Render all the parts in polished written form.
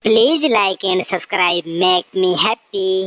Please like and subscribe, make me happy.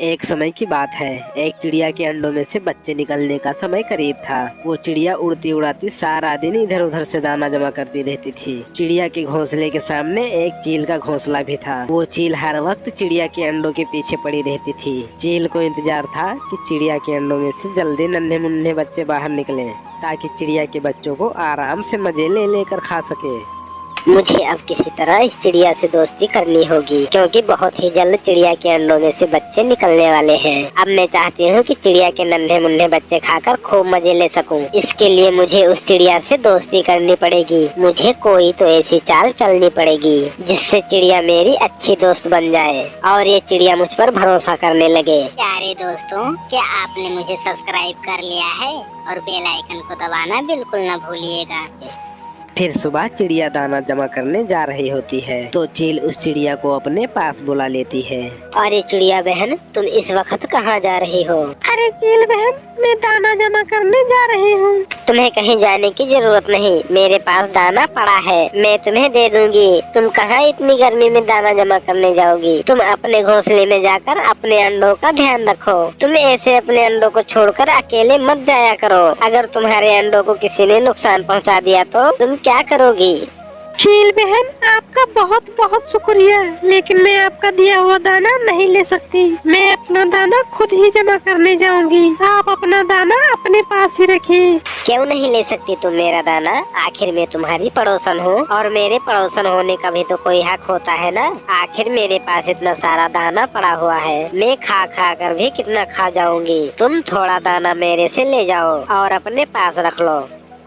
एक समय की बात है। एक चिड़िया के अंडों में से बच्चे निकलने का समय करीब था। वो चिड़िया उड़ती उड़ाती सारा दिन इधर उधर से दाना जमा करती रहती थी। चिड़िया के घोंसले के सामने एक चील का घोंसला भी था। वो चील हर वक्त चिड़िया के अंडों के पीछे पड़ी रहती थी। चील को इंतजार था कि चिड़िया के अंडों में से जल्दी नन्हे मुन्ने बच्चे बाहर निकले, ताकि चिड़िया के बच्चों को आराम से मजे ले लेकर खा सके। मुझे अब किसी तरह इस चिड़िया से दोस्ती करनी होगी, क्योंकि बहुत ही जल्द चिड़िया के अंडों में से बच्चे निकलने वाले हैं। अब मैं चाहती हूँ कि चिड़िया के नन्हे मुन्ने बच्चे खाकर खूब मजे ले सकूँ। इसके लिए मुझे उस चिड़िया से दोस्ती करनी पड़ेगी। मुझे कोई तो ऐसी चाल चलनी पड़ेगी जिससे चिड़िया मेरी अच्छी दोस्त बन जाए और ये चिड़िया मुझ पर भरोसा करने लगे। प्यारे दोस्तों, क्या आपने मुझे सब्सक्राइब कर लिया है? और बेल आइकन को दबाना बिल्कुल न भूलिएगा। फिर सुबह चिड़िया दाना जमा करने जा रही होती है तो चील उस चिड़िया को अपने पास बुला लेती है। अरे चिड़िया बहन, तुम इस वक्त कहाँ जा रही हो? अरे चील बहन, मैं दाना जमा करने जा रही हूँ। तुम्हें कहीं जाने की जरूरत नहीं, मेरे पास दाना पड़ा है, मैं तुम्हें दे दूंगी। तुम कहाँ इतनी गर्मी में दाना जमा करने जाओगी? तुम अपने घोंसले में जाकर अपने अंडों का ध्यान रखो। तुम ऐसे अपने अंडों को छोड़कर अकेले मत जाया करो। अगर तुम्हारे अंडों को किसी ने नुकसान पहुँचा दिया तो तुम क्या करोगी? चील बहन, आपका बहुत बहुत शुक्रिया, लेकिन मैं आपका दिया हुआ दाना नहीं ले सकती। मैं अपना दाना खुद ही जमा करने जाऊंगी। आप अपना दाना अपने पास ही रखिए। क्यों नहीं ले सकती तुम मेरा दाना? आखिर मैं तुम्हारी पड़ोसन हूँ और मेरे पड़ोसन होने का भी तो कोई हक होता है ना। आखिर मेरे पास इतना सारा दाना पड़ा हुआ है, मैं खा खा कर भी कितना खा जाऊंगी। तुम थोड़ा दाना मेरे से ले जाओ और अपने पास रख लो।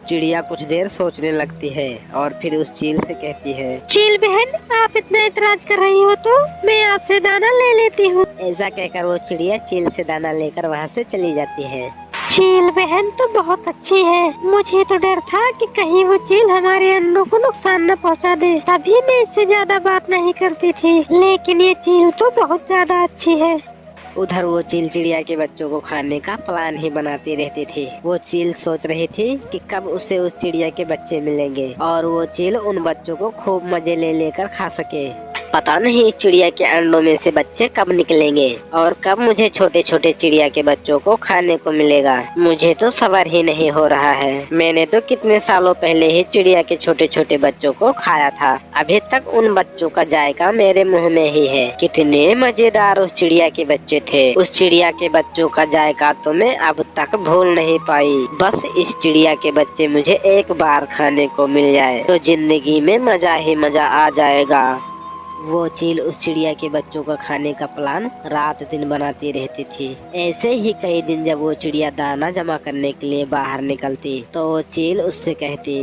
चिड़िया कुछ देर सोचने लगती है और फिर उस चील से कहती है, चील बहन, आप इतना इतराज कर रही हो तो मैं आपसे दाना ले लेती हूँ। ऐसा कहकर वो चिड़िया चील से दाना लेकर वहाँ से चली जाती है। चील बहन तो बहुत अच्छी है। मुझे तो डर था कि कहीं वो चील हमारे अंडों को नुकसान न पहुँचा दे, तभी मैं इससे ज्यादा बात नहीं करती थी। लेकिन ये चील तो बहुत ज्यादा अच्छी है। उधर वो चील चिड़िया के बच्चों को खाने का प्लान ही बनाती रहती थी। वो चील सोच रही थी कि कब उसे उस चिड़िया के बच्चे मिलेंगे और वो चील उन बच्चों को खूब मजे ले लेकर खा सके। पता नहीं चिड़िया के अंडों में से बच्चे कब निकलेंगे और कब मुझे छोटे छोटे चिड़िया के बच्चों को खाने को मिलेगा। मुझे तो सबर ही नहीं हो रहा है। मैंने तो कितने सालों पहले ही चिड़िया के छोटे छोटे बच्चों को खाया था। अभी तक उन बच्चों का जायका मेरे मुंह में ही है। कितने मजेदार उस चिड़िया के बच्चे थे। उस चिड़िया के बच्चों का जायका तो मैं अब तक भूल नहीं पाई। बस इस चिड़िया के बच्चे मुझे एक बार खाने को मिल जाए तो जिंदगी में मजा ही मजा आ जाएगा। वो चील उस चिड़िया के बच्चों का खाने का प्लान रात दिन बनाती रहती थी। ऐसे ही कई दिन जब वो चिड़िया दाना जमा करने के लिए बाहर निकलती तो वो चील उससे कहती,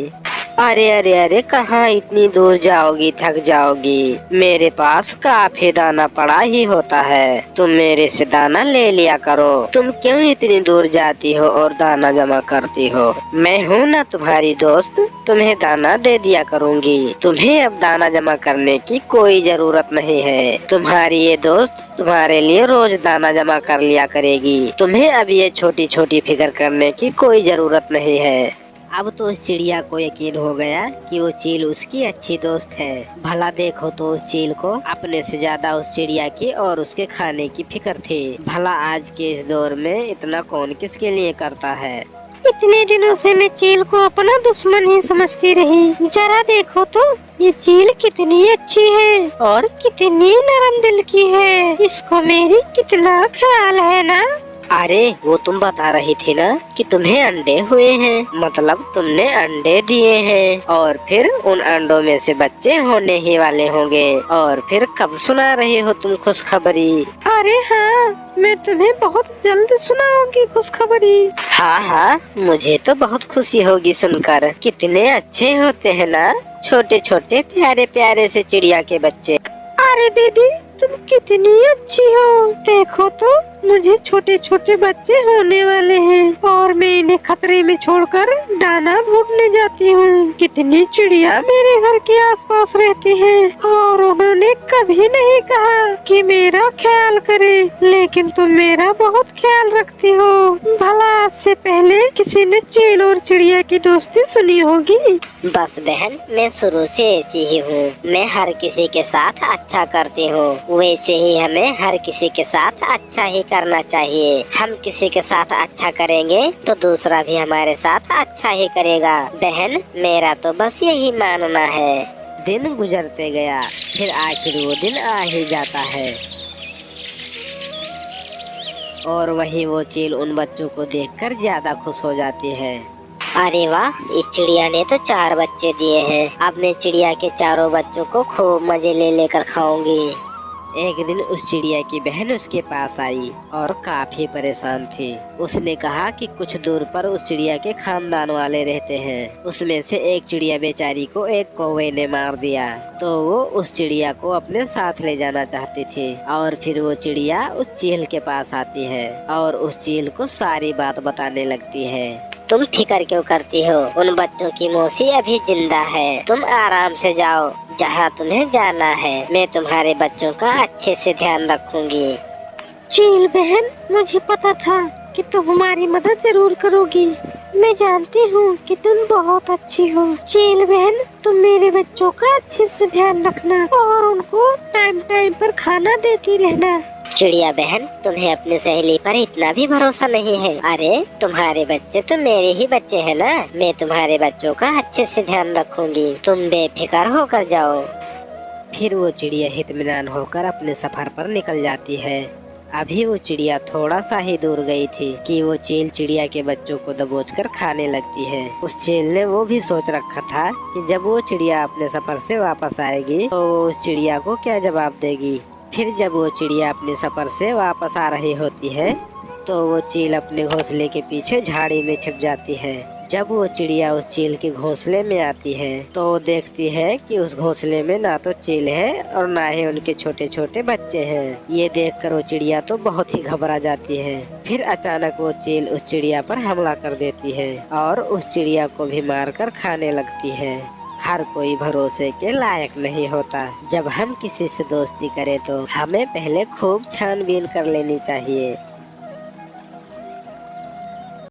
अरे अरे अरे, कहाँ इतनी दूर जाओगी? थक जाओगी। मेरे पास काफी दाना पड़ा ही होता है, तुम मेरे से दाना ले लिया करो। तुम क्यों इतनी दूर जाती हो और दाना जमा करती हो? मैं हूँ ना तुम्हारी दोस्त, तुम्हें दाना दे दिया करूँगी। तुम्हें अब दाना जमा करने की कोई जरूरत नहीं है। तुम्हारी ये दोस्त तुम्हारे लिए रोज दाना जमा कर लिया करेगी। तुम्हें अब ये छोटी छोटी फिक्र करने की कोई जरूरत नहीं है। अब तो उस चिड़िया को यकीन हो गया कि वो चील उसकी अच्छी दोस्त है। भला देखो तो उस चील को अपने से ज्यादा उस चिड़िया की और उसके खाने की फिक्र थी। भला आज के इस दौर में इतना कौन किसके लिए करता है? इतने दिनों से मैं चील को अपना दुश्मन ही समझती रही। जरा देखो तो ये चील कितनी अच्छी है और कितनी नरम दिल की है। इसको मेरी कितना ख्याल है ना। अरे वो तुम बता रही थी ना कि तुम्हें अंडे हुए हैं, मतलब तुमने अंडे दिए हैं और फिर उन अंडों में से बच्चे होने ही वाले होंगे। और फिर कब सुना रही हो तुम खुशखबरी? अरे हाँ, मैं तुम्हें बहुत जल्द सुनाऊंगी खुशखबरी। हाँ हाँ, मुझे तो बहुत खुशी होगी सुनकर। कितने अच्छे होते हैं ना छोटे छोटे प्यारे प्यारे से चिड़िया के बच्चे। अरे दीदी, तुम कितनी अच्छी हो। देखो तो मुझे छोटे छोटे बच्चे होने वाले हैं और मैं इन्हें खतरे में छोड़कर दाना ढूंढने जाती हूँ। कितनी चिड़िया मेरे घर के आसपास रहती हैं और उन्होंने कभी नहीं कहा कि मेरा ख्याल करे, लेकिन तुम मेरा बहुत ख्याल रखती हो। भला आज से पहले किसी ने चील और चिड़िया की दोस्ती सुनी होगी? बस बहन, मैं शुरू से ऐसी ही हूँ। मैं हर किसी के साथ अच्छा करती हूँ, वैसे ही हमें हर किसी के साथ अच्छा ही करना चाहिए। हम किसी के साथ अच्छा करेंगे तो दूसरा भी हमारे साथ अच्छा ही करेगा। बहन, मेरा तो बस यही मानना है। दिन गुजरते गया, फिर आखिर वो दिन आ ही जाता है और वहीं वो चील उन बच्चों को देखकर ज्यादा खुश हो जाती है। अरे वाह, इस चिड़िया ने तो 4 बच्चे दिए हैं। अब मैं चिड़िया के चारों बच्चों को खूब मजे ले लेकर खाऊंगी। एक दिन उस चिड़िया की बहन उसके पास आई और काफी परेशान थी। उसने कहा कि कुछ दूर पर उस चिड़िया के खानदान वाले रहते हैं। उसमें से एक चिड़िया बेचारी को एक कौवे ने मार दिया, तो वो उस चिड़िया को अपने साथ ले जाना चाहती थी। और फिर वो चिड़िया उस चील के पास आती है और उस चील को सारी बात बताने लगती है। तुम फिक्र क्यों करती हो? उन बच्चों की मौसी अभी जिंदा है। तुम आराम से जाओ जहाँ तुम्हें जाना है। मैं तुम्हारे बच्चों का अच्छे से ध्यान रखूंगी। चील बहन, मुझे पता था कि तुम हमारी मदद जरूर करोगी। मैं जानती हूँ कि तुम बहुत अच्छी हो। चील बहन, तुम मेरे बच्चों का अच्छे से ध्यान रखना और उनको टाइम टाइम पर खाना देती रहना। चिड़िया बहन, तुम्हें अपनी सहेली पर इतना भी भरोसा नहीं है? अरे तुम्हारे बच्चे तो मेरे ही बच्चे हैं ना। मैं तुम्हारे बच्चों का अच्छे से ध्यान रखूंगी। तुम बेफिक्र होकर जाओ। फिर वो चिड़िया इत्मीनान होकर अपने सफर पर निकल जाती है। अभी वो चिड़िया थोड़ा सा ही दूर गई थी कि वो चील चिड़िया के बच्चों को दबोचकर खाने लगती है। उस चील ने वो भी सोच रखा था कि जब वो चिड़िया अपने सफर से वापस आएगी तो वो उस चिड़िया को क्या जवाब देगी। फिर जब वो चिड़िया अपने सफर से वापस आ रही होती है तो वो चील अपने घोंसले के पीछे झाड़ी में छिप जाती है। जब वो चिड़िया उस चील के घोंसले में आती है तो वो देखती है कि उस घोंसले में ना तो चील है और ना ही उनके छोटे छोटे बच्चे हैं। ये देखकर वो चिड़िया तो बहुत ही घबरा जाती है। फिर अचानक वो चील उस चिड़िया पर हमला कर देती है और उस चिड़िया को भी मारकर खाने लगती है। हर कोई भरोसे के लायक नहीं होता। जब हम किसी से दोस्ती करें तो हमें पहले खूब छानबीन कर लेनी चाहिए।